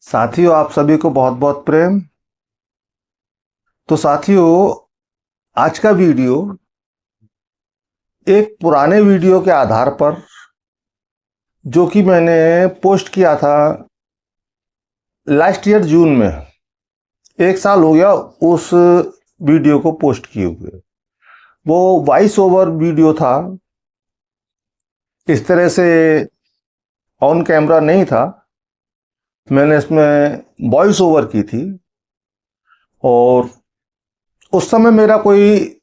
साथियों, आप सभी को बहुत बहुत प्रेम। तो साथियों, आज का वीडियो एक पुराने वीडियो के आधार पर जो कि मैंने पोस्ट किया था लास्ट ईयर जून में। 1 साल हो गया उस वीडियो को पोस्ट किए हुए। वो वॉइस ओवर वीडियो था। इस तरह से ऑन कैमरा नहीं था। मैंने इसमें वॉइस ओवर की थी और उस समय मेरा कोई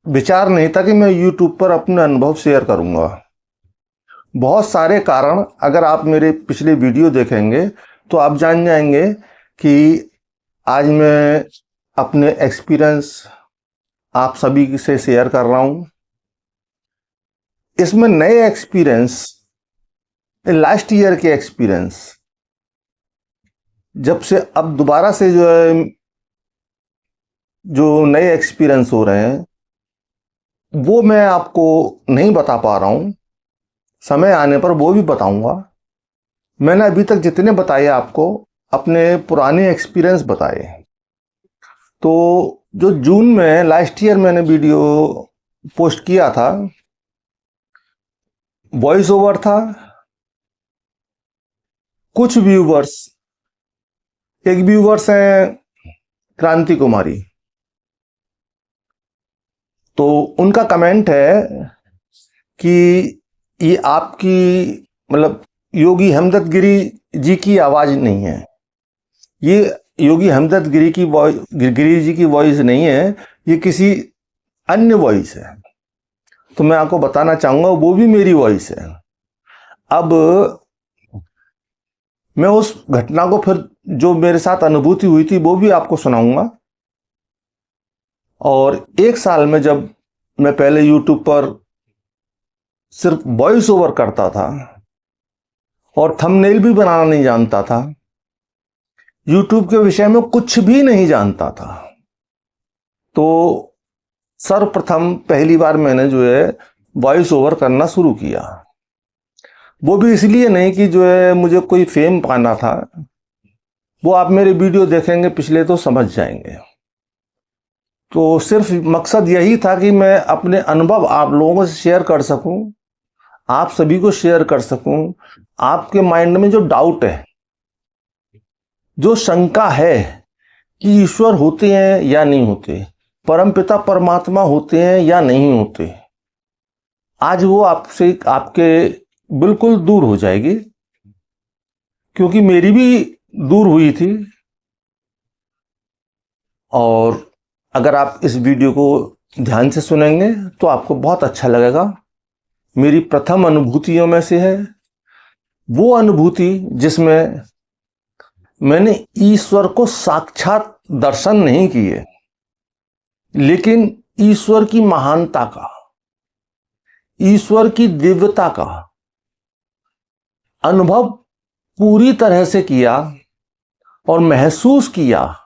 विचार नहीं था कि मैं यूट्यूब पर अपने अनुभव शेयर करूंगा। बहुत सारे कारण, अगर आप मेरे पिछले वीडियो देखेंगे तो आप जान जाएंगे कि आज मैं अपने एक्सपीरियंस आप सभी से शेयर कर रहा हूं। इसमें नए एक्सपीरियंस, लास्ट ईयर के एक्सपीरियंस, जब से अब दोबारा से जो नए एक्सपीरियंस हो रहे हैं वो मैं आपको नहीं बता पा रहा हूं। समय आने पर वो भी बताऊंगा। मैंने अभी तक जितने बताए आपको अपने पुराने एक्सपीरियंस बताए। तो जो जून में लास्ट ईयर मैंने वीडियो पोस्ट किया था, वॉइस ओवर था। कुछ व्यूवर्स, एक व्यूवर्स हैं क्रांति कुमारी, तो उनका कमेंट है कि ये आपकी मतलब योगी हमदर्द गिरी जी की आवाज नहीं है, ये योगी हमदर्द गिरी जी की वॉइस नहीं है, ये किसी अन्य वॉइस है। तो मैं आपको बताना चाहूंगा वो भी मेरी वॉइस है। अब मैं उस घटना को फिर जो मेरे साथ अनुभूति हुई थी वो भी आपको सुनाऊंगा। और 1 साल में जब मैं पहले यूट्यूब पर सिर्फ वॉइस ओवर करता था और थंबनेल भी बनाना नहीं जानता था, यूट्यूब के विषय में कुछ भी नहीं जानता था, तो सर्वप्रथम पहली बार मैंने जो है वॉइस ओवर करना शुरू किया। वो भी इसलिए नहीं कि जो है मुझे कोई फेम पाना था, वो आप मेरे वीडियो देखेंगे पिछले तो समझ जाएंगे। तो सिर्फ मकसद यही था कि मैं अपने अनुभव आप लोगों से शेयर कर सकूं, आप सभी को शेयर कर सकूं। आपके माइंड में जो डाउट है, जो शंका है कि ईश्वर होते हैं या नहीं होते, परमपिता परमात्मा होते हैं या नहीं होते, आज वो आपसे आपके बिल्कुल दूर हो जाएगी। क्योंकि मेरी भी दूर हुई थी। और अगर आप इस वीडियो को ध्यान से सुनेंगे तो आपको बहुत अच्छा लगेगा। मेरी प्रथम अनुभूतियों में से है वो अनुभूति जिसमें मैंने ईश्वर को साक्षात दर्शन नहीं किए, लेकिन ईश्वर की महानता का, ईश्वर की दिव्यता का अनुभव पूरी तरह से किया और महसूस किया,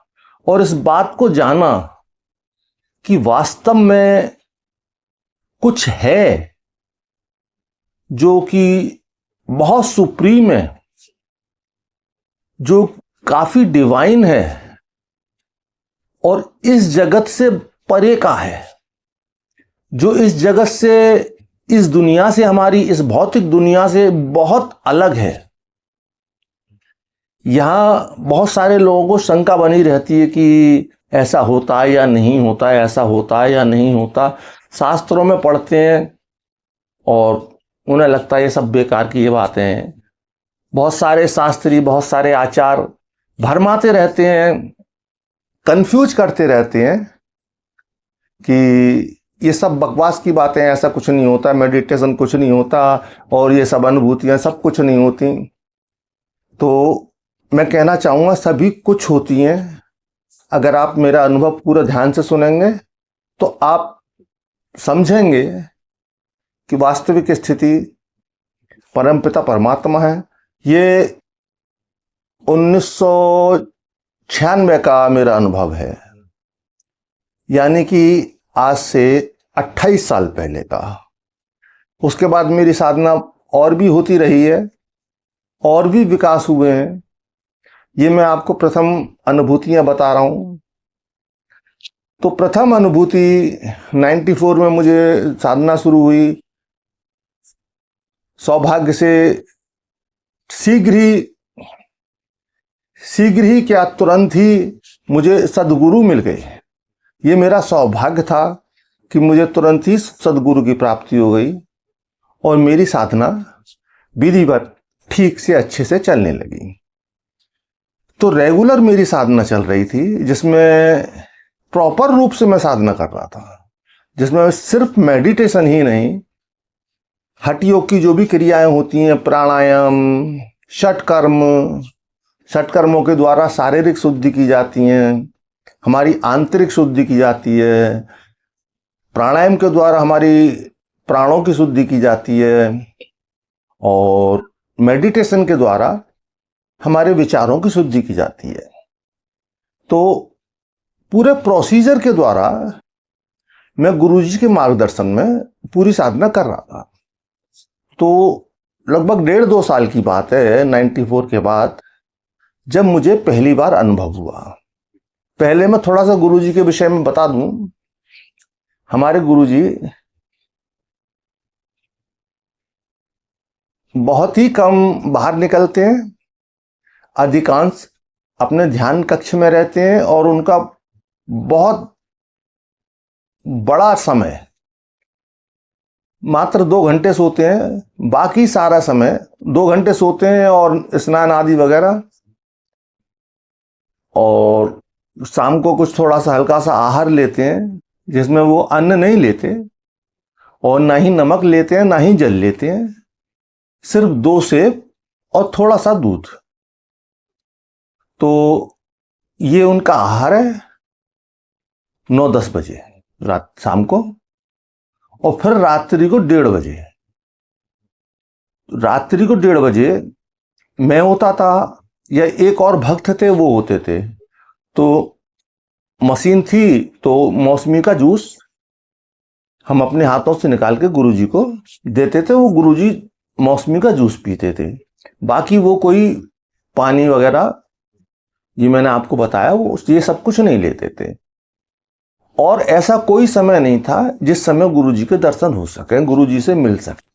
और इस बात को जाना कि वास्तव में कुछ है जो कि बहुत सुप्रीम है, जो काफी डिवाइन है और इस जगत से परे का है, जो इस जगत से, इस दुनिया से, हमारी इस भौतिक दुनिया से बहुत अलग है। यहां बहुत सारे लोगों को शंका बनी रहती है कि ऐसा होता है या नहीं होता है, ऐसा होता है या नहीं होता। शास्त्रों में पढ़ते हैं और उन्हें लगता है ये सब बेकार की ये बातें हैं। बहुत सारे शास्त्री, बहुत सारे आचार भरमाते रहते हैं, कंफ्यूज करते रहते हैं कि ये सब बकवास की बातें हैं, ऐसा कुछ नहीं होता, मेडिटेशन कुछ नहीं होता और ये सब अनुभूतियां सब कुछ नहीं होती। तो मैं कहना चाहूँगा सभी कुछ होती हैं। अगर आप मेरा अनुभव पूरा ध्यान से सुनेंगे तो आप समझेंगे कि वास्तविक स्थिति परमपिता परमात्मा है। ये 1996 का मेरा अनुभव है, यानी कि आज से 28 साल पहले का। उसके बाद मेरी साधना और भी होती रही है और भी विकास हुए हैं। ये मैं आपको प्रथम अनुभूतियां बता रहा हूं। तो प्रथम अनुभूति 94 में मुझे साधना शुरू हुई। सौभाग्य से शीघ्र ही क्या तुरंत ही मुझे सद्गुरु मिल गए। ये मेरा सौभाग्य था कि मुझे तुरंत ही सद्गुरु की प्राप्ति हो गई और मेरी साधना विधिवत ठीक से अच्छे से चलने लगी। तो रेगुलर मेरी साधना चल रही थी, जिसमें प्रॉपर रूप से मैं साधना कर रहा था, जिसमें सिर्फ मेडिटेशन ही नहीं, हठ योग की जो भी क्रियाएं होती हैं, प्राणायाम, षटकर्मों के द्वारा शारीरिक शुद्धि की जाती हैं, हमारी आंतरिक शुद्धि की जाती है, प्राणायाम के द्वारा हमारी प्राणों की शुद्धि की जाती है, और मेडिटेशन के द्वारा हमारे विचारों की शुद्धि की जाती है। तो पूरे प्रोसीजर के द्वारा मैं गुरुजी के मार्गदर्शन में पूरी साधना कर रहा था। तो लगभग 1.5-2 साल की बात है, 94 के बाद, जब मुझे पहली बार अनुभव हुआ। पहले मैं थोड़ा सा गुरुजी के विषय में बता दूं। हमारे गुरुजी बहुत ही कम बाहर निकलते हैं, अधिकांश अपने ध्यान कक्ष में रहते हैं, और उनका बहुत बड़ा समय मात्र 2 घंटे सोते हैं। बाकी सारा समय 2 घंटे सोते हैं और स्नान आदि वगैरह, और शाम को कुछ थोड़ा सा हल्का सा आहार लेते हैं, जिसमें वो अन्न नहीं लेते और ना ही नमक लेते हैं, ना ही जल लेते हैं, सिर्फ 2 सेब और थोड़ा सा दूध। तो ये उनका आहार है 9-10 बजे रात शाम को, और फिर रात्रि को 1:30 बजे। रात्रि को 1:30 बजे मैं होता था, या एक और भक्त थे वो होते थे। तो मशीन थी, तो मौसमी का जूस हम अपने हाथों से निकाल के गुरुजी को देते थे। वो गुरुजी मौसमी का जूस पीते थे। बाकी वो कोई पानी वगैरह, ये मैंने आपको बताया, वो ये सब कुछ नहीं लेते थे। और ऐसा कोई समय नहीं था जिस समय गुरुजी के दर्शन हो सके, गुरुजी से मिल सके।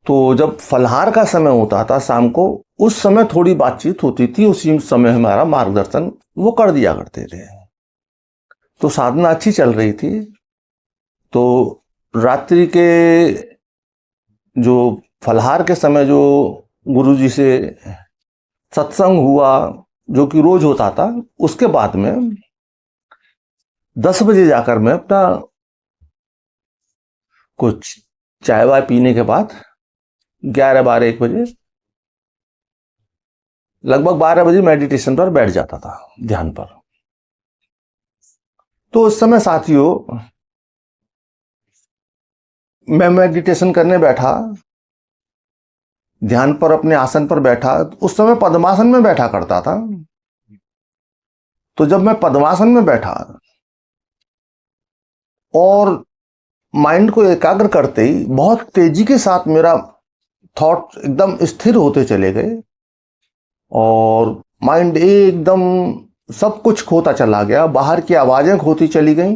तो जब फलहार का समय होता था शाम को, उस समय थोड़ी बातचीत होती थी, उसी समय हमारा मार्गदर्शन वो कर दिया करते थे। तो साधना अच्छी चल रही थी। तो रात्रि के जो फलहार के समय जो गुरुजी से सत्संग हुआ, जो कि रोज होता था, उसके बाद में 10 बजे जाकर मैं अपना कुछ चाय वाय पीने के बाद 11-12-1 बजे, लगभग 12 बजे मेडिटेशन पर बैठ जाता था, ध्यान पर। तो उस समय साथियों, मैं मेडिटेशन करने बैठा, ध्यान पर अपने आसन पर बैठा। उस समय पद्मासन में बैठा करता था। तो जब मैं पद्मासन में बैठा और माइंड को एकाग्र करते ही बहुत तेजी के साथ मेरा थॉट एकदम स्थिर होते चले गए, और माइंड एकदम सब कुछ खोता चला गया। बाहर की आवाजें खोती चली गई,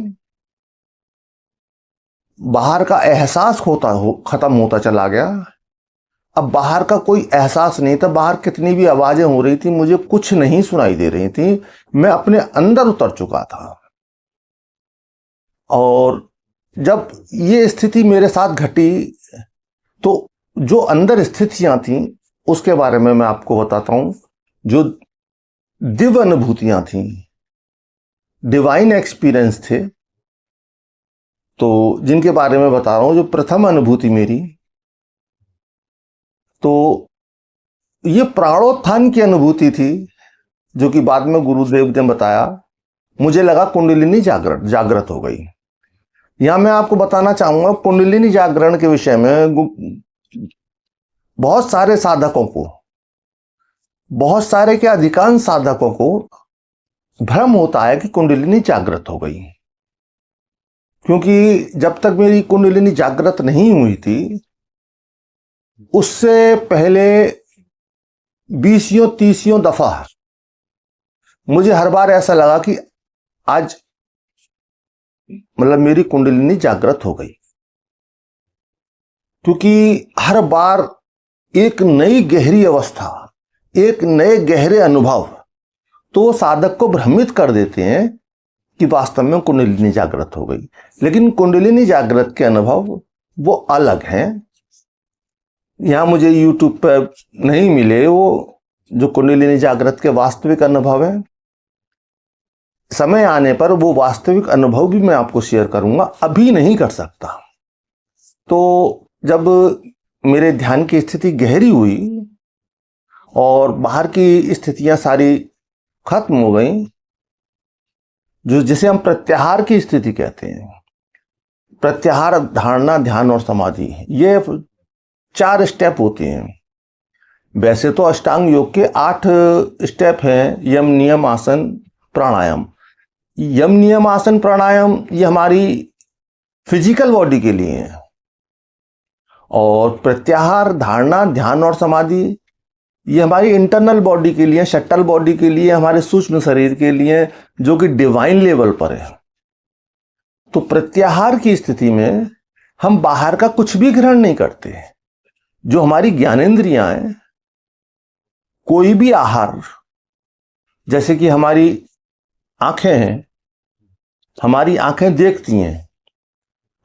बाहर का एहसास खत्म होता चला गया। अब बाहर का कोई एहसास नहीं था। बाहर कितनी भी आवाजें हो रही थी, मुझे कुछ नहीं सुनाई दे रही थी। मैं अपने अंदर उतर चुका था। और जब ये स्थिति मेरे साथ घटी, तो जो अंदर स्थितियां थी उसके बारे में मैं आपको बताता हूं। जो दिव्य अनुभूतियां थी, डिवाइन एक्सपीरियंस थे, तो जिनके बारे में बता रहा हूं, जो प्रथम अनुभूति मेरी, तो ये प्राणोत्थान की अनुभूति थी, जो कि बाद में गुरुदेव ने बताया। मुझे लगा कुंडलिनी जागृत हो गई। यहां मैं आपको बताना चाहूंगा कुंडलिनी जागरण के विषय में। बहुत सारे साधकों को, बहुत सारे के अधिकांश साधकों को भ्रम होता है कि कुंडलिनी जागृत हो गई, क्योंकि जब तक मेरी कुंडलिनी जागृत नहीं हुई थी, उससे पहले 20 30 दफा मुझे हर बार ऐसा लगा कि आज मतलब मेरी कुंडलिनी जागृत हो गई, क्योंकि हर बार एक नई गहरी अवस्था, एक नए गहरे अनुभव तो साधक को भ्रमित कर देते हैं कि वास्तव में कुंडलिनी जागृत हो गई। लेकिन कुंडलिनी जागृत के अनुभव वो अलग हैं। यहां मुझे YouTube पर नहीं मिले वो जो कुंडलिनी जागृत के वास्तविक अनुभव है। समय आने पर वो वास्तविक अनुभव भी मैं आपको शेयर करूंगा, अभी नहीं कर सकता। तो जब मेरे ध्यान की स्थिति गहरी हुई और बाहर की स्थितियां सारी खत्म हो गई, जो जिसे हम प्रत्याहार की स्थिति कहते हैं, प्रत्याहार, धारणा, ध्यान और समाधि, ये 4 स्टेप होते हैं। वैसे तो अष्टांग योग के 8 स्टेप हैं, यम नियम आसन प्राणायाम। यम नियम आसन प्राणायाम ये हमारी फिजिकल बॉडी के लिए है, और प्रत्याहार, धारणा, ध्यान और समाधि ये हमारी इंटरनल बॉडी के लिए, शटल बॉडी के लिए, हमारे सूक्ष्म शरीर के लिए, जो कि डिवाइन लेवल पर है। तो प्रत्याहार की स्थिति में हम बाहर का कुछ भी ग्रहण नहीं करते। जो हमारी ज्ञानेंद्रियां हैं, कोई भी आहार, जैसे कि हमारी आंखें हैं, हमारी आंखें देखती हैं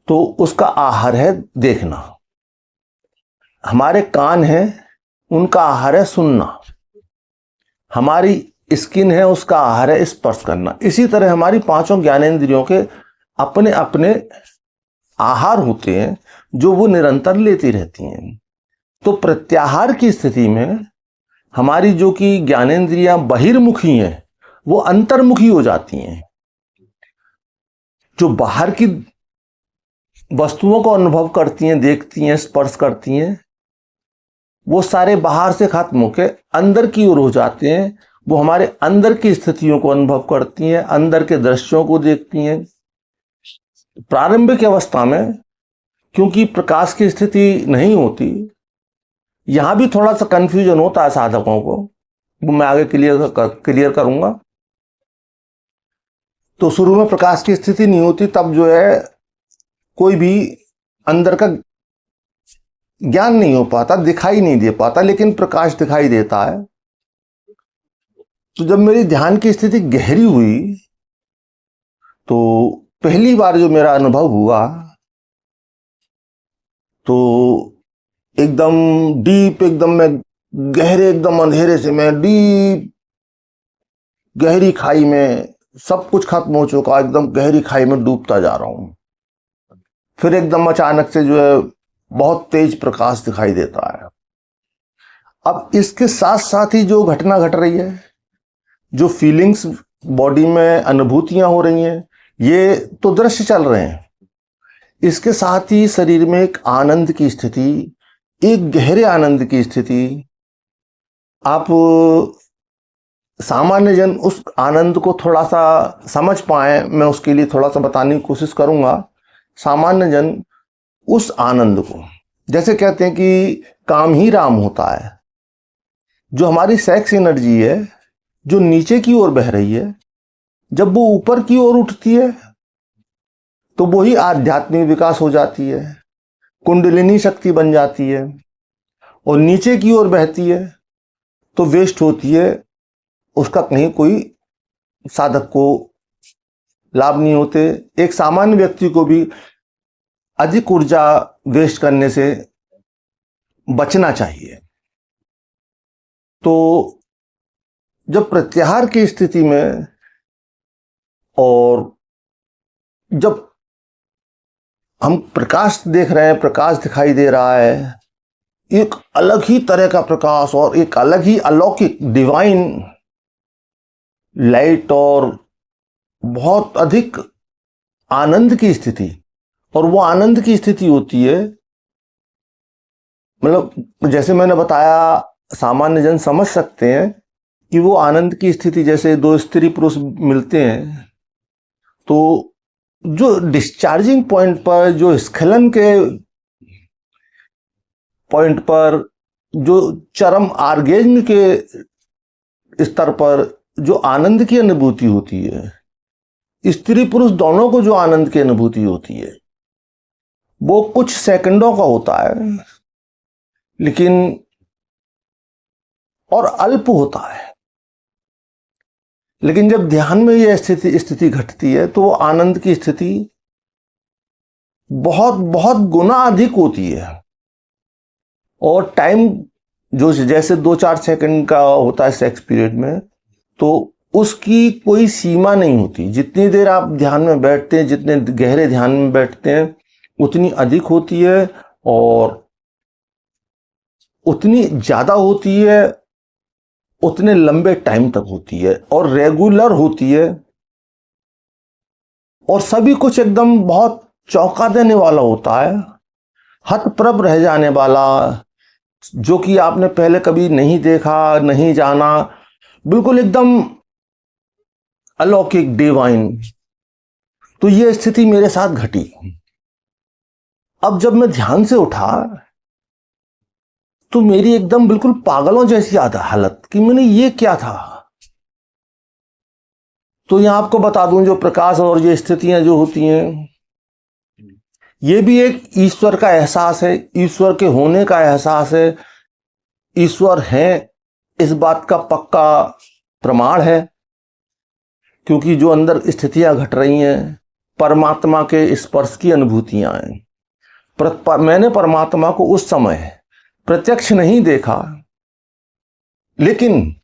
तो उसका आहार है देखना। हमारे कान हैं, उनका आहार है सुनना। हमारी स्किन है, उसका आहार है स्पर्श करना। इसी तरह हमारी 5 ज्ञानेंद्रियों के अपने अपने आहार होते हैं जो वो निरंतर लेती रहती हैं। तो प्रत्याहार की स्थिति में हमारी जो कि ज्ञानेंद्रियां बहिर्मुखी हैं वो अंतर्मुखी हो जाती हैं। जो बाहर की वस्तुओं को अनुभव करती हैं, देखती हैं, स्पर्श करती हैं, वो सारे बाहर से खत्म होकर अंदर की ओर हो जाते हैं। वो हमारे अंदर की स्थितियों को अनुभव करती हैं, अंदर के दृश्यों को देखती हैं। प्रारंभिक अवस्था में क्योंकि प्रकाश की स्थिति नहीं होती, यहां भी थोड़ा सा कंफ्यूजन होता है साधकों को, वो मैं आगे क्लियर करूंगा। तो शुरू में प्रकाश की स्थिति नहीं होती, तब जो है कोई भी अंदर का ज्ञान नहीं हो पाता, दिखाई नहीं दे पाता, लेकिन प्रकाश दिखाई देता है। तो जब मेरी ध्यान की स्थिति गहरी हुई तो पहली बार जो मेरा अनुभव हुआ तो एकदम डीप, एकदम मैं गहरे, एकदम अंधेरे से मैं डीप गहरी खाई में, सब कुछ खत्म हो चुका, एकदम गहरी खाई में डूबता जा रहा हूं। फिर एकदम अचानक से जो है बहुत तेज प्रकाश दिखाई देता है। अब इसके साथ साथ ही जो घटना घट रही है, जो फीलिंग्स बॉडी में, अनुभूतियां हो रही हैं, ये तो दृश्य चल रहे हैं। इसके साथ ही शरीर में एक आनंद की स्थिति, एक गहरे आनंद की स्थिति। आप सामान्य जन उस आनंद को थोड़ा सा समझ पाए, मैं उसके लिए थोड़ा सा बताने की कोशिश करूंगा। सामान्य जन उस आनंद को, जैसे कहते हैं कि काम ही राम होता है, जो हमारी सेक्स एनर्जी है जो नीचे की ओर बह रही है, जब वो ऊपर की ओर उठती है तो वही आध्यात्मिक विकास हो जाती है, कुंडलिनी शक्ति बन जाती है। और नीचे की ओर बहती है तो वेस्ट होती है, उसका कहीं कोई साधक को लाभ नहीं होते। एक सामान्य व्यक्ति को भी अधिक ऊर्जा वेस्ट करने से बचना चाहिए। तो जब प्रत्याहार की स्थिति में और जब हम प्रकाश देख रहे हैं, प्रकाश दिखाई दे रहा है, एक अलग ही तरह का प्रकाश और एक अलग ही अलौकिक डिवाइन लाइट और बहुत अधिक आनंद की स्थिति। और वो आनंद की स्थिति होती है, मतलब जैसे मैंने बताया, सामान्य जन समझ सकते हैं कि वो आनंद की स्थिति जैसे 2 स्त्री पुरुष मिलते हैं तो जो डिस्चार्जिंग पॉइंट पर, जो स्खलन के पॉइंट पर जो चरम आर्गेज्म के स्तर पर जो आनंद की अनुभूति होती है, स्त्री पुरुष दोनों को जो आनंद की अनुभूति होती है, वो कुछ सेकंडों का होता है, लेकिन और अल्प होता है। लेकिन जब ध्यान में यह स्थिति घटती है तो वो आनंद की स्थिति बहुत बहुत गुना अधिक होती है। और टाइम जो जैसे 2-4 सेकंड का होता है सेक्स पीरियड में, तो उसकी कोई सीमा नहीं होती। जितनी देर आप ध्यान में बैठते हैं, जितने गहरे ध्यान में बैठते हैं, उतनी अधिक होती है और उतनी ज्यादा होती है, उतने लंबे टाइम तक होती है और रेगुलर होती है। और सभी कुछ एकदम बहुत चौंका देने वाला होता है, हतप्रभ रह जाने वाला, जो कि आपने पहले कभी नहीं देखा, नहीं जाना, बिल्कुल एकदम अलौकिक, डिवाइन। तो ये स्थिति मेरे साथ घटी। अब जब मैं ध्यान से उठा तो मेरी एकदम बिल्कुल पागलों जैसी हालत कि मैंने ये क्या था। तो यहां आपको बता दूं, जो प्रकाश और ये स्थितियां जो होती हैं, ये भी एक ईश्वर का एहसास है, ईश्वर के होने का एहसास है। ईश्वर है इस बात का पक्का प्रमाण है, क्योंकि जो अंदर स्थितियां घट रही हैं परमात्मा के स्पर्श की अनुभूतियां हैं। मैंने परमात्मा को उस समय प्रत्यक्ष नहीं देखा, लेकिन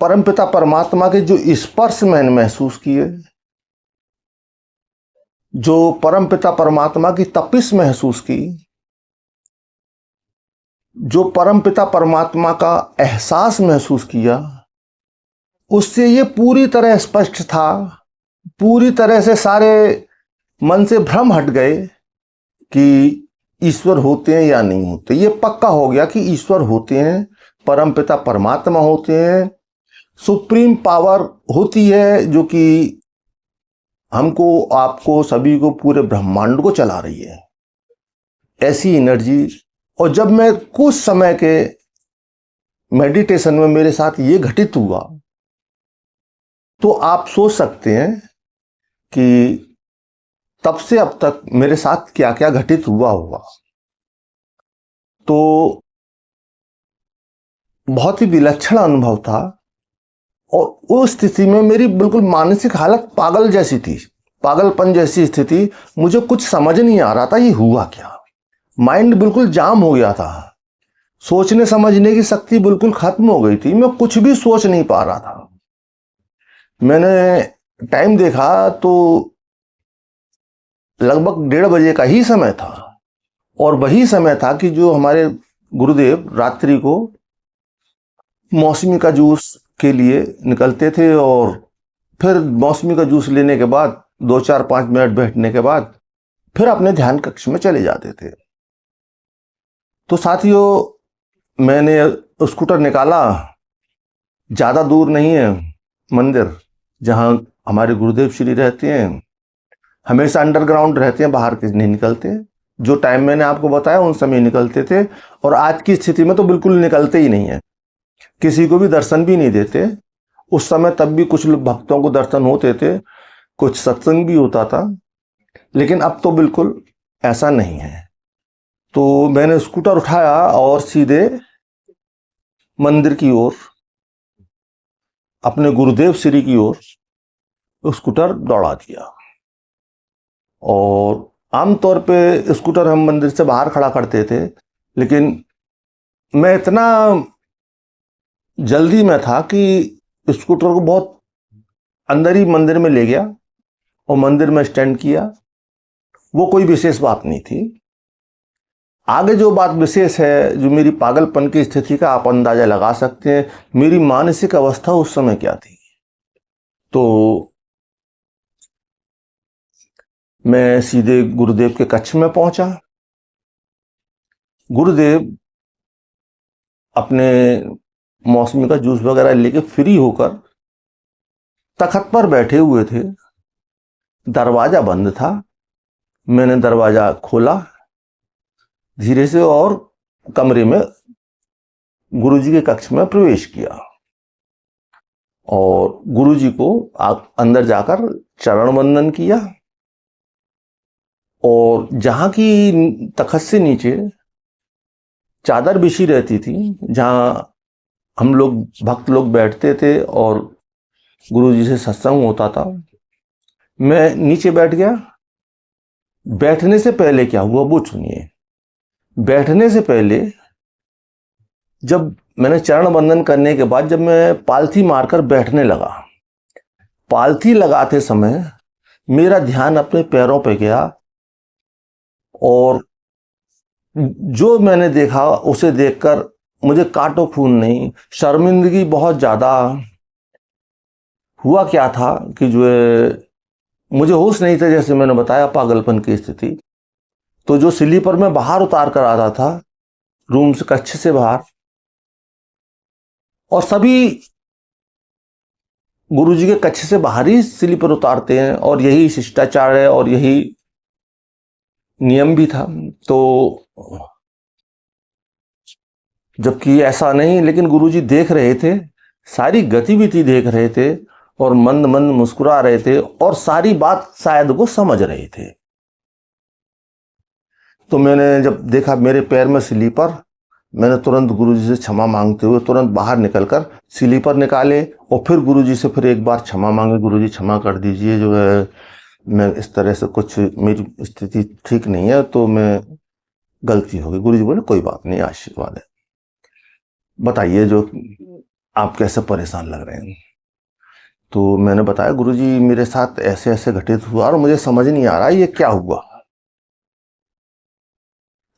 परमपिता परमात्मा के जो स्पर्श मैंने महसूस किए, जो परमपिता परमात्मा की तपिश महसूस की, जो परमपिता परमात्मा का एहसास महसूस किया, उससे ये पूरी तरह स्पष्ट था, पूरी तरह से सारे मन से भ्रम हट गए कि ईश्वर होते हैं या नहीं होते। ये पक्का हो गया कि ईश्वर होते हैं, परमपिता परमात्मा होते हैं, सुप्रीम पावर होती है जो कि हमको, आपको, सभी को, पूरे ब्रह्मांड को चला रही है, ऐसी एनर्जी। और जब मैं कुछ समय के मेडिटेशन में मेरे साथ ये घटित हुआ, तो आप सोच सकते हैं कि तब से अब तक मेरे साथ क्या क्या घटित हुआ होगा। तो बहुत ही विलक्षण अनुभव था। और उस स्थिति में मेरी बिल्कुल मानसिक हालत पागल जैसी थी, पागलपन जैसी स्थिति। मुझे कुछ समझ नहीं आ रहा था ये हुआ क्या। माइंड बिल्कुल जाम हो गया था, सोचने समझने की शक्ति बिल्कुल खत्म हो गई थी। मैं कुछ भी सोच नहीं पा रहा था। मैंने टाइम देखा तो लगभग 1:30 बजे का ही समय था, और वही समय था कि जो हमारे गुरुदेव रात्रि को मौसमी का जूस के लिए निकलते थे, और फिर मौसमी का जूस लेने के बाद 2-4-5 मिनट बैठने के बाद फिर अपने ध्यान कक्ष में चले जाते थे। तो साथियों, मैंने स्कूटर निकाला, ज्यादा दूर नहीं है मंदिर जहां हमारे गुरुदेव श्री रहते हैं, हमेशा अंडरग्राउंड रहते हैं, बाहर के नहीं निकलते। जो टाइम मैंने आपको बताया उन समय निकलते थे, और आज की स्थिति में तो बिल्कुल निकलते ही नहीं है, किसी को भी दर्शन भी नहीं देते। उस समय तब भी कुछ भक्तों को दर्शन होते थे, कुछ सत्संग भी होता था, लेकिन अब तो बिल्कुल ऐसा नहीं है। तो मैंने स्कूटर उठाया और सीधे मंदिर की ओर, अपने गुरुदेव श्री की ओर स्कूटर दौड़ा दिया। और आमतौर पे स्कूटर हम मंदिर से बाहर खड़ा करते थे, लेकिन मैं इतना जल्दी में था कि स्कूटर को बहुत अंदर ही मंदिर में ले गया और मंदिर में स्टैंड किया। वो कोई विशेष बात नहीं थी। आगे जो बात विशेष है, जो मेरी पागलपन की स्थिति का आप अंदाजा लगा सकते हैं, मेरी मानसिक अवस्था उस समय क्या थी। तो मैं सीधे गुरुदेव के कक्ष में पहुंचा। गुरुदेव अपने मौसमी का जूस वगैरह लेके फ्री होकर तखत पर बैठे हुए थे। दरवाजा बंद था। मैंने दरवाजा खोला धीरे से, और कमरे में गुरुजी के कक्ष में प्रवेश किया और गुरुजी को अंदर जाकर चरण वंदन किया और जहां की तखत से नीचे चादर बिछी रहती थी, जहां हम लोग भक्त लोग बैठते थे और गुरुजी से सत्संग होता था, मैं नीचे बैठ गया। बैठने से पहले क्या हुआ वो सुनिए। बैठने से पहले जब मैंने चरण वंदन करने के बाद जब मैं पालथी मारकर बैठने लगा, पालथी लगाते समय मेरा ध्यान अपने पैरों पे गया और जो मैंने देखा उसे देखकर मुझे कांटो खून नहीं, शर्मिंदगी बहुत ज्यादा। हुआ क्या था कि जो मुझे होश नहीं था, जैसे मैंने बताया, पागलपन की स्थिति। तो जो स्लीपर में बाहर उतार कर आता था रूम से, कक्ष से बाहर, और सभी गुरुजी के कक्ष से बाहर ही स्लीपर उतारते हैं और यही शिष्टाचार है और यही नियम भी था। तो जबकि ऐसा नहीं, लेकिन गुरुजी देख रहे थे, सारी गतिविधि देख रहे थे और मंद मंद मुस्कुरा रहे थे और सारी बात शायद वो समझ रहे थे। तो मैंने जब देखा मेरे पैर में स्लीपर, मैंने तुरंत गुरुजी से क्षमा मांगते हुए तुरंत बाहर निकलकर स्लीपर निकाले और फिर गुरुजी से फिर एक बार क्षमा मांगे, गुरुजी क्षमा कर दीजिए, जो है मैं इस तरह से, कुछ मेरी स्थिति ठीक नहीं है तो मैं गलती हो गई। गुरुजी बोले कोई बात नहीं, आशीर्वाद है, बताइए जो आप कैसे परेशान लग रहे हैं। तो मैंने बताया गुरुजी मेरे साथ ऐसे ऐसे घटित हुआ और मुझे समझ नहीं आ रहा ये क्या हुआ।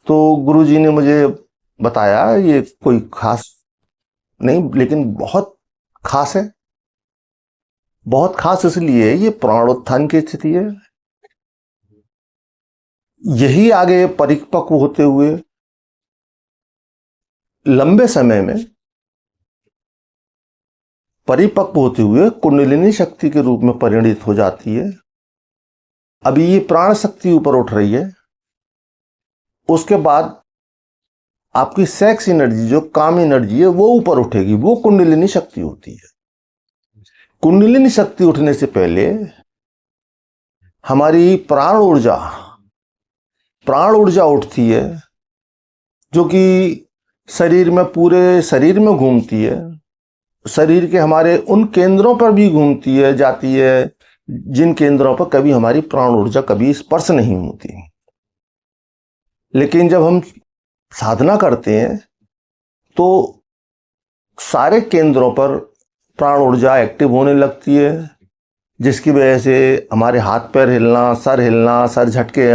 तो गुरुजी ने मुझे बताया ये कोई खास नहीं, लेकिन बहुत खास है। बहुत खास इसलिए ये प्राणोत्थान की स्थिति है। यही आगे परिपक्व होते हुए लंबे समय में परिपक्व होते हुए कुंडलिनी शक्ति के रूप में परिणित हो जाती है। अभी ये प्राण शक्ति ऊपर उठ रही है, उसके बाद आपकी सेक्स एनर्जी, जो काम एनर्जी है, वो ऊपर उठेगी, वो कुंडलिनी शक्ति होती है। कुंडलिनी शक्ति उठने से पहले हमारी प्राण ऊर्जा उठती है, जो कि शरीर में, पूरे शरीर में घूमती है। शरीर के हमारे उन केंद्रों पर भी घूमती है, जाती है जिन केंद्रों पर कभी हमारी प्राण ऊर्जा कभी स्पर्श नहीं होती। लेकिन जब हम साधना करते हैं तो सारे केंद्रों पर प्राण ऊर्जा एक्टिव होने लगती है, जिसकी वजह से हमारे हाथ पैर हिलना, सर झटके,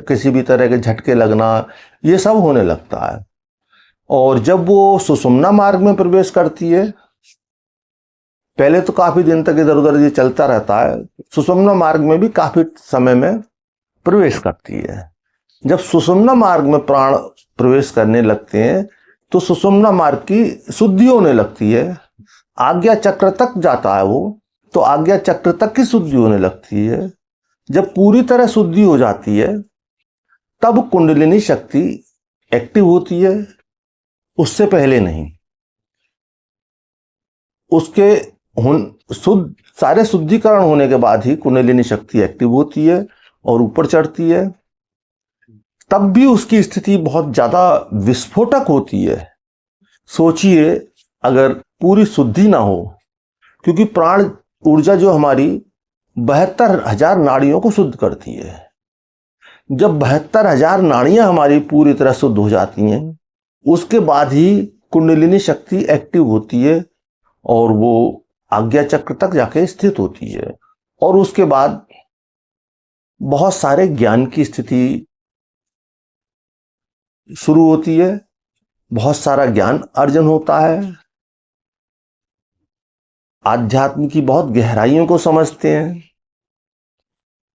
किसी भी तरह के झटके लगना, ये सब होने लगता है। और जब वो सुषुम्ना मार्ग में प्रवेश करती है, पहले तो काफी दिन तक इधर उधर ये चलता रहता है, सुषुम्ना मार्ग में भी काफी समय में प्रवेश करती है। जब सुषुम्ना मार्ग में प्राण प्रवेश करने लगते हैं तो सुषुम्ना मार्ग की शुद्धि होने लगती है, आज्ञा चक्र तक जाता है वो, तो आज्ञा चक्र तक की शुद्धि होने लगती है। जब पूरी तरह शुद्धि हो जाती है तब कुंडलिनी शक्ति एक्टिव होती है, उससे पहले नहीं। उसके सारे शुद्धिकरण होने के बाद ही कुंडलिनी शक्ति एक्टिव होती है और ऊपर चढ़ती है। तब भी उसकी स्थिति बहुत ज्यादा विस्फोटक होती है। सोचिए अगर पूरी शुद्धि ना हो, क्योंकि प्राण ऊर्जा जो हमारी 72,000 नाड़ियों को शुद्ध करती है। जब 72,000 नाड़ियां हमारी पूरी तरह शुद्ध हो जाती हैं, उसके बाद ही कुंडलिनी शक्ति एक्टिव होती है और वो आज्ञा चक्र तक जाके स्थित होती है। और उसके बाद बहुत सारे ज्ञान की स्थिति शुरू होती है, बहुत सारा ज्ञान अर्जन होता है, आध्यात्म की बहुत गहराइयों को समझते हैं।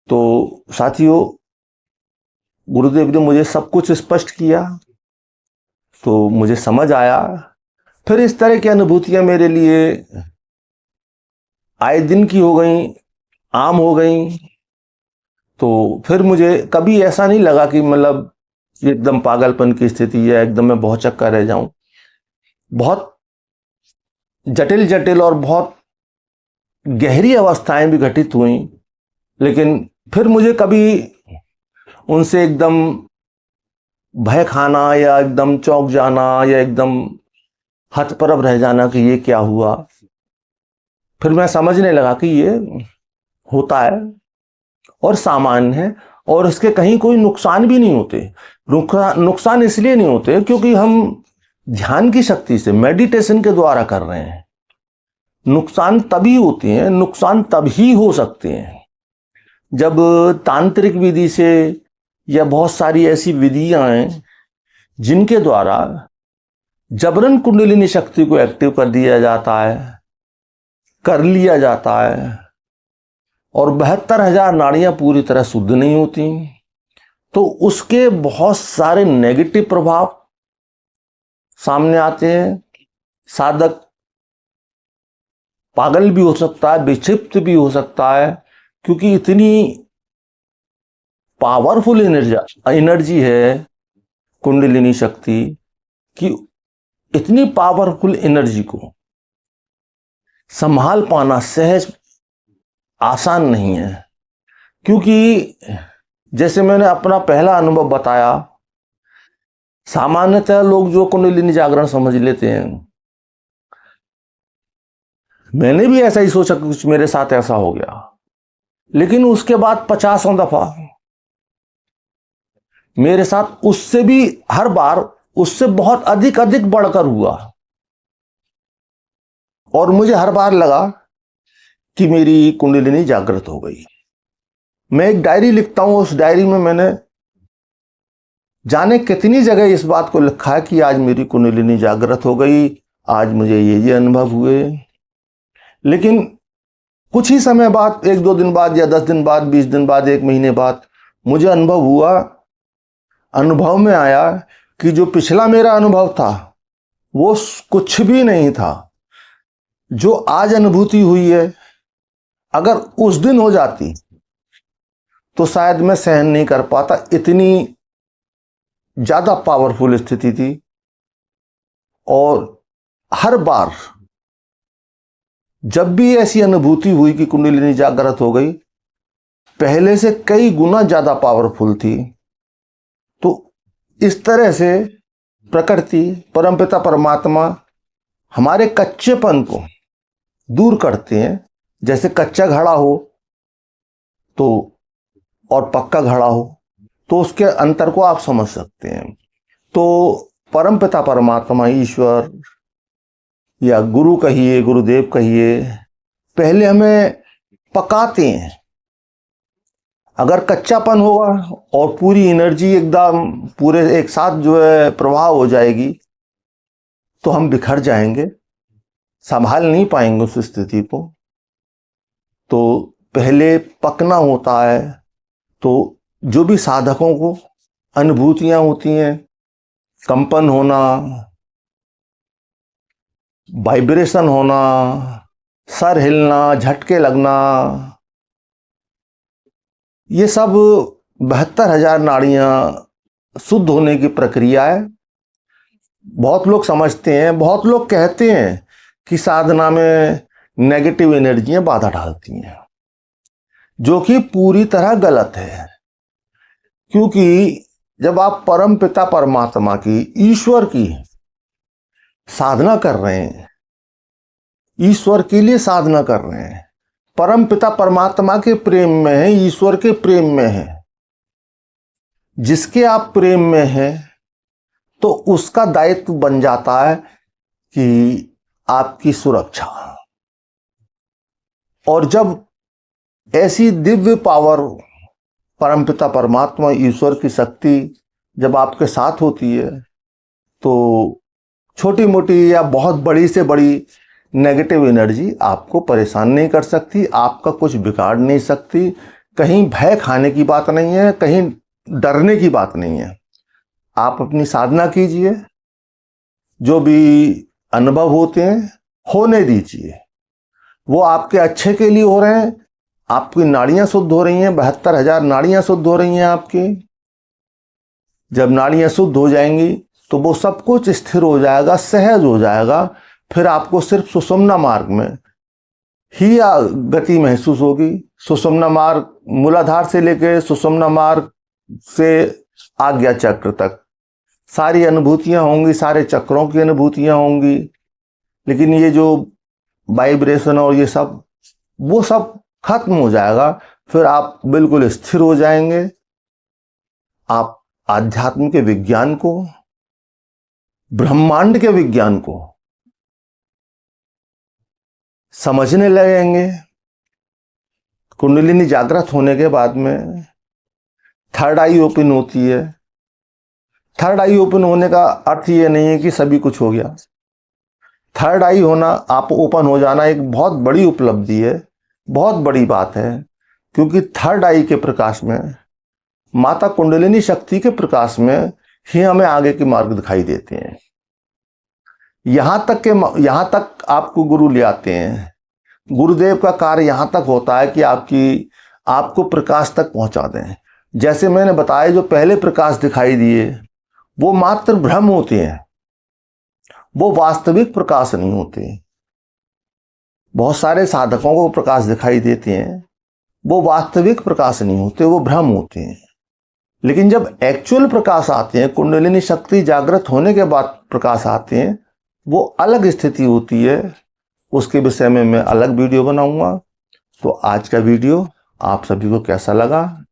तो साथियों, गुरुदेव ने मुझे सब कुछ स्पष्ट किया तो मुझे समझ आया। फिर इस तरह की अनुभूतियां मेरे लिए आए दिन की हो गई, आम हो गई। तो फिर मुझे कभी ऐसा नहीं लगा कि मतलब एकदम पागलपन की स्थिति है, एकदम मैं बहुत चक्कर रह जाऊं। बहुत जटिल जटिल और बहुत गहरी अवस्थाएं भी घटित हुई, लेकिन फिर मुझे कभी उनसे एकदम भय खाना या एकदम चौंक जाना या एकदम हतप्रभ रह जाना कि ये क्या हुआ, फिर मैं समझने लगा कि ये होता है और सामान्य है, और इसके कहीं कोई नुकसान भी नहीं होते। नुकसान इसलिए नहीं होते क्योंकि हम ध्यान की शक्ति से, मेडिटेशन के द्वारा कर रहे हैं। नुकसान तभी होते हैं, नुकसान तभी हो सकते हैं जब तांत्रिक विधि से या बहुत सारी ऐसी विधियां हैं जिनके द्वारा जबरन कुंडलिनी शक्ति को एक्टिव कर दिया जाता है, कर लिया जाता है, और 72,000 नाड़ियां पूरी तरह शुद्ध नहीं होती, तो उसके बहुत सारे नेगेटिव प्रभाव सामने आते हैं। साधक पागल भी हो सकता है, विक्षिप्त भी हो सकता है, क्योंकि इतनी पावरफुल एनर्जी है कुंडलिनी शक्ति कि इतनी पावरफुल एनर्जी को संभाल पाना सहज आसान नहीं है। क्योंकि जैसे मैंने अपना पहला अनुभव बताया, सामान्यतः लोग जो कुंडलिनी जागरण समझ लेते हैं, मैंने भी ऐसा ही सोचा कि कुछ मेरे साथ ऐसा हो गया, लेकिन उसके बाद 50 दफा मेरे साथ उससे भी हर बार उससे बहुत अधिक अधिक बढ़कर हुआ, और मुझे हर बार लगा कि मेरी कुंडलिनी जागृत हो गई। मैं एक डायरी लिखता हूं, उस डायरी में मैंने जाने कितनी जगह इस बात को लिखा है कि आज मेरी कुंडलिनी जागृत हो गई, आज मुझे ये अनुभव हुए। लेकिन कुछ ही समय बाद, 1-2 दिन बाद या 10 दिन बाद, 20 दिन बाद, 1 महीने बाद, मुझे अनुभव हुआ, अनुभव में आया कि जो पिछला मेरा अनुभव था वो कुछ भी नहीं था। जो आज अनुभूति हुई है, अगर उस दिन हो जाती तो शायद मैं सहन नहीं कर पाता, इतनी ज्यादा पावरफुल स्थिति थी। और हर बार जब भी ऐसी अनुभूति हुई कि कुंडलिनी जागृत हो गई, पहले से कई गुना ज्यादा पावरफुल थी। तो इस तरह से प्रकृति, परमपिता परमात्मा हमारे कच्चेपन को दूर करते हैं। जैसे कच्चा घड़ा हो तो और पक्का घड़ा हो तो उसके अंतर को आप समझ सकते हैं। तो परमपिता परमात्मा, ईश्वर या गुरु कहिए, गुरुदेव कहिए, पहले हमें पकाते हैं। अगर कच्चापन होगा और पूरी एनर्जी एकदम पूरे एक साथ जो है प्रवाह हो जाएगी तो हम बिखर जाएंगे, संभाल नहीं पाएंगे उस स्थिति को। तो पहले पकना होता है। तो जो भी साधकों को अनुभूतियां होती हैं, कंपन होना, वाइब्रेशन होना, सर हिलना, झटके लगना, ये सब 72,000 नाड़ियां शुद्ध होने की प्रक्रिया है। बहुत लोग समझते हैं, बहुत लोग कहते हैं कि साधना में नेगेटिव एनर्जियां बाधा डालती हैं, जो कि पूरी तरह गलत है। क्योंकि जब आप परम पिता परमात्मा की, ईश्वर की साधना कर रहे हैं, ईश्वर के लिए साधना कर रहे हैं, परम पिता परमात्मा के प्रेम में है, ईश्वर के प्रेम में है, जिसके आप प्रेम में हैं, तो उसका दायित्व बन जाता है कि आपकी सुरक्षा। और जब ऐसी दिव्य पावर, परमपिता परमात्मा, ईश्वर की शक्ति जब आपके साथ होती है, तो छोटी मोटी या बहुत बड़ी से बड़ी नेगेटिव एनर्जी आपको परेशान नहीं कर सकती, आपका कुछ बिगाड़ नहीं सकती। कहीं भय खाने की बात नहीं है, कहीं डरने की बात नहीं है। आप अपनी साधना कीजिए, जो भी अनुभव होते हैं होने दीजिए, वो आपके अच्छे के लिए हो रहे हैं। आपकी नाड़ियां शुद्ध हो रही हैं, 72,000 नाड़ियां शुद्ध हो रही हैं आपकी। जब नाड़ियां शुद्ध हो जाएंगी तो वो सब कुछ स्थिर हो जाएगा, सहज हो जाएगा। फिर आपको सिर्फ सुषुम्ना मार्ग में ही गति महसूस होगी। सुषुम्ना मार्ग मूलाधार से लेकर सुषुम्ना मार्ग से आज्ञा चक्र तक सारी अनुभूतियां होंगी, सारे चक्रों की अनुभूतियां होंगी। लेकिन ये जो वाइब्रेशन और ये सब, वो सब खत्म हो जाएगा। फिर आप बिल्कुल स्थिर हो जाएंगे। आप आध्यात्म के विज्ञान को, ब्रह्मांड के विज्ञान को समझने लगेंगे। कुंडलिनी जागृत होने के बाद में थर्ड आई ओपन होती है। थर्ड आई ओपन होने का अर्थ ये नहीं है कि सभी कुछ हो गया। थर्ड आई होना, आप ओपन हो जाना, एक बहुत बड़ी उपलब्धि है, बहुत बड़ी बात है। क्योंकि थर्ड आई के प्रकाश में, माता कुंडलिनी शक्ति के प्रकाश में ही हमें आगे के मार्ग दिखाई देते हैं। यहां तक आपको गुरु ले आते हैं। गुरुदेव का कार्य यहां तक होता है कि आपको प्रकाश तक पहुंचा दें। जैसे मैंने बताया, जो पहले प्रकाश दिखाई दिए वो मात्र भ्रम होते हैं, वो वास्तविक प्रकाश नहीं होते। बहुत सारे साधकों को प्रकाश दिखाई देते हैं, वो वास्तविक प्रकाश नहीं होते, वो भ्रम होते हैं। लेकिन जब एक्चुअल प्रकाश आते हैं, कुंडलिनी शक्ति जागृत होने के बाद प्रकाश आते हैं, वो अलग स्थिति होती है। उसके विषय में मैं अलग वीडियो बनाऊंगा। तो आज का वीडियो आप सभी को कैसा लगा,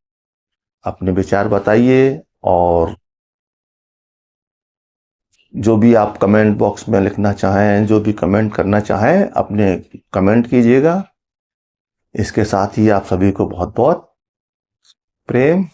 अपने विचार बताइए। और जो भी आप कमेंट बॉक्स में लिखना चाहें, जो भी कमेंट करना चाहें, अपने कमेंट कीजिएगा। इसके साथ ही आप सभी को बहुत बहुत प्रेम।